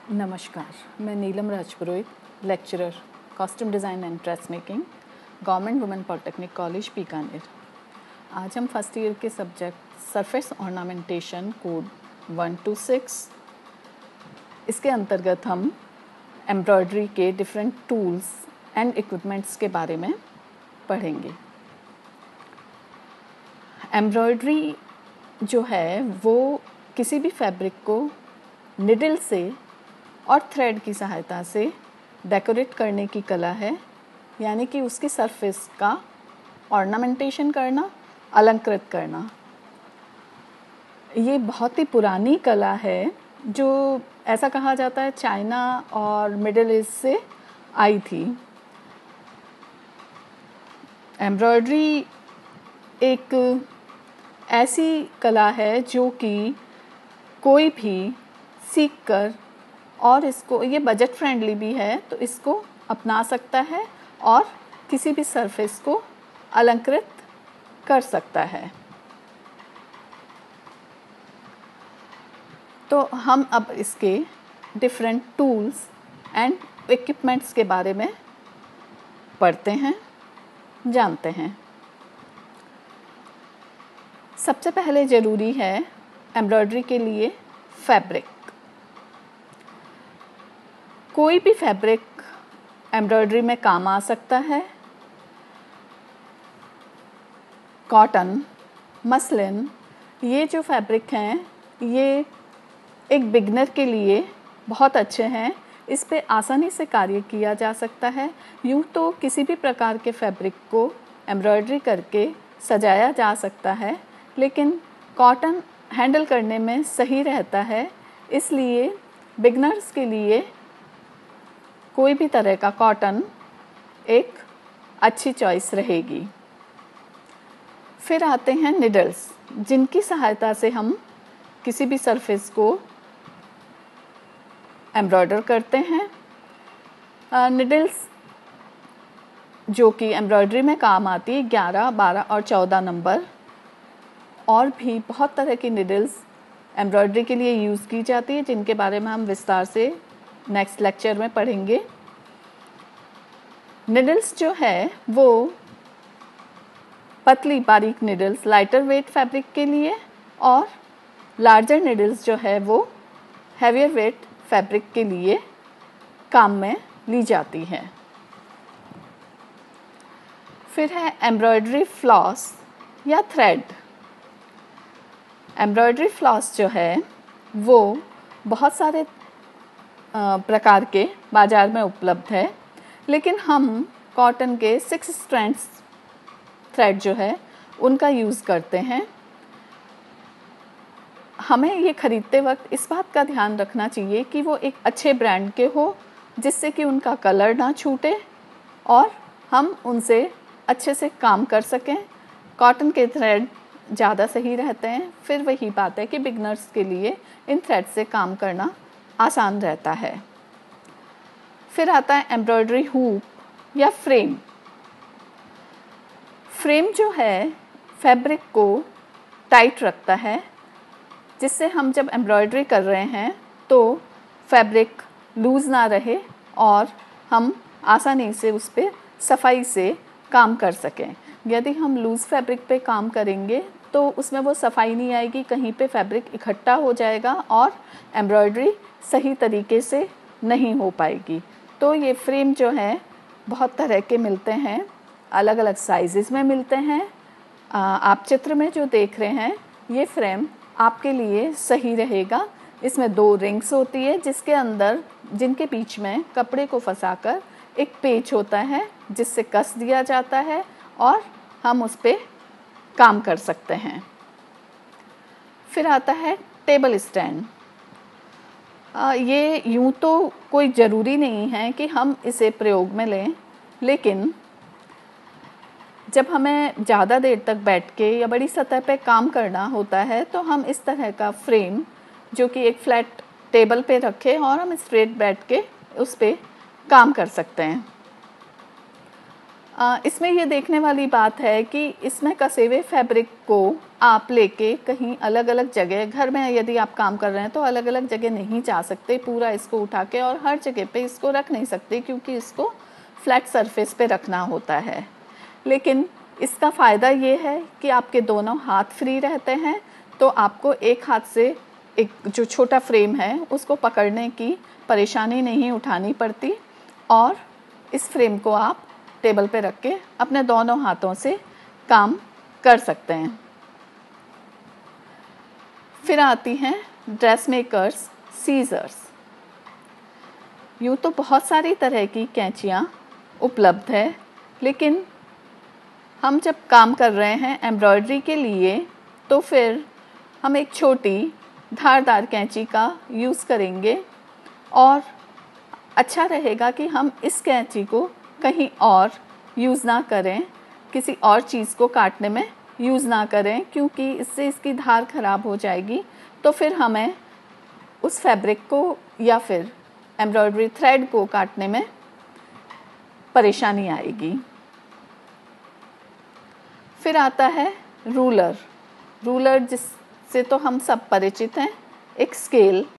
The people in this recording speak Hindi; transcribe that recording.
नमस्कार, मैं Neelam Rajpurohit, lecturer costume design and dress making, government women polytechnic college Bikaner. आज हम फर्स्ट ईयर के subject surface ornamentation code 1 to 6 इसके अंतर्गत हम एम्ब्रॉयडरी के डिफरेंट टूल्स एंड इक्विपमेंट्स के बारे में पढ़ेंगे। एम्ब्रॉयडरी जो है वो किसी भी फैब्रिक को निडल से और थ्रेड की सहायता से डेकोरेट करने की कला है, यानी कि उसकी सरफेस का ऑर्नामेंटेशन करना, अलंकृत करना। ये बहुत ही पुरानी कला है जो ऐसा कहा जाता है चाइना और मिडिल ईस्ट से आई थी। एम्ब्रॉयडरी एक ऐसी कला है जो कि कोई भी सीख कर और इसको, ये बजट फ्रेंडली भी है, तो इसको अपना सकता है और किसी भी सरफेस को अलंकृत कर सकता है। तो हम अब इसके डिफरेंट टूल्स एंड इक्विपमेंट्स के बारे में पढ़ते हैं, जानते हैं। सबसे पहले ज़रूरी है एम्ब्रॉयडरी के लिए फैब्रिक। कोई भी फैब्रिक एम्ब्रॉयडरी में काम आ सकता है। कॉटन, मसलिन, ये जो फैब्रिक हैं ये एक बिगनर के लिए बहुत अच्छे हैं। इस पे आसानी से कार्य किया जा सकता है। यूँ तो किसी भी प्रकार के फैब्रिक को एम्ब्रॉयडरी करके सजाया जा सकता है, लेकिन कॉटन हैंडल करने में सही रहता है, इसलिए बिगनर्स के लिए कोई भी तरह का कॉटन एक अच्छी चॉइस रहेगी। फिर आते हैं निडल्स, जिनकी सहायता से हम किसी भी सरफेस को एम्ब्रॉयडर करते हैं। निडल्स जो कि एम्ब्रॉयडरी में काम आती है 11, 12 और 14 नंबर, और भी बहुत तरह की निडल्स एम्ब्रॉयडरी के लिए यूज़ की जाती है, जिनके बारे में हम विस्तार से नेक्स्ट लेक्चर में पढ़ेंगे। निडल्स जो है वो पतली बारीक निडल्स लाइटर वेट फैब्रिक के लिए, और लार्जर निडल्स जो है वो हैवियर वेट फैब्रिक के लिए काम में ली जाती है। फिर है एम्ब्रॉयडरी फ्लॉस या थ्रेड। एम्ब्रॉयडरी फ्लॉस जो है वो बहुत सारे प्रकार के बाज़ार में उपलब्ध है, लेकिन हम कॉटन के 6 स्ट्रैंड्स थ्रेड जो है उनका यूज़ करते हैं। हमें ये ख़रीदते वक्त इस बात का ध्यान रखना चाहिए कि वो एक अच्छे ब्रांड के हो, जिससे कि उनका कलर ना छूटे और हम उनसे अच्छे से काम कर सकें। कॉटन के थ्रेड ज़्यादा सही रहते हैं। फिर वही बात है कि बिगनर्स के लिए इन थ्रेड से काम करना आसान रहता है। फिर आता है एम्ब्रॉयडरी हुप या फ्रेम। फ्रेम जो है फैब्रिक को टाइट रखता है, जिससे हम जब एम्ब्रॉयडरी कर रहे हैं तो फैब्रिक लूज़ ना रहे और हम आसानी से उस पर सफाई से काम कर सकें। यदि हम लूज़ फैब्रिक पे काम करेंगे तो उसमें वो सफाई नहीं आएगी, कहीं पे फैब्रिक इकट्ठा हो जाएगा और एम्ब्रॉयडरी सही तरीके से नहीं हो पाएगी। तो ये फ्रेम जो है बहुत तरह के मिलते हैं, अलग अलग साइज़ेस में मिलते हैं। आप चित्र में जो देख रहे हैं ये फ्रेम आपके लिए सही रहेगा। इसमें 2 रिंग्स होती है, जिनके बीच में कपड़े को फंसाकर एक पेच होता है, जिससे कस दिया जाता है और हम उस पर काम कर सकते हैं। फिर आता है टेबल स्टैंड। ये यूँ तो कोई ज़रूरी नहीं है कि हम इसे प्रयोग में लें, लेकिन जब हमें ज़्यादा देर तक बैठ के या बड़ी सतह पे काम करना होता है तो हम इस तरह का फ्रेम जो कि एक फ्लैट टेबल पे रखें और हम स्ट्रेट बैठ के उस पर काम कर सकते हैं। इसमें ये देखने वाली बात है कि इसमें कसे हुए फैब्रिक को आप लेके कहीं अलग अलग जगह, घर में यदि आप काम कर रहे हैं तो अलग अलग जगह नहीं जा सकते पूरा इसको उठा के, और हर जगह पे इसको रख नहीं सकते क्योंकि इसको फ्लैट सरफेस पे रखना होता है। लेकिन इसका फ़ायदा ये है कि आपके दोनों हाथ फ्री रहते हैं, तो आपको एक हाथ से एक जो छोटा फ्रेम है उसको पकड़ने की परेशानी नहीं उठानी पड़ती, और इस फ्रेम को आप टेबल पे रख के अपने दोनों हाथों से काम कर सकते हैं। फिर आती हैं ड्रेस मेकर्स सीजर्स। यूँ तो बहुत सारी तरह की कैंचियाँ उपलब्ध है, लेकिन हम जब काम कर रहे हैं एम्ब्रॉयडरी के लिए तो फिर हम एक छोटी धारदार कैंची का यूज़ करेंगे, और अच्छा रहेगा कि हम इस कैंची को कहीं और यूज़ ना करें, किसी और चीज़ को काटने में यूज़ ना करें, क्योंकि इससे इसकी धार ख़राब हो जाएगी। तो फिर हमें उस फैब्रिक को या फिर एम्ब्रॉयडरी थ्रेड को काटने में परेशानी आएगी। फिर आता है रूलर। रूलर जिससे तो हम सब परिचित हैं, एक स्केल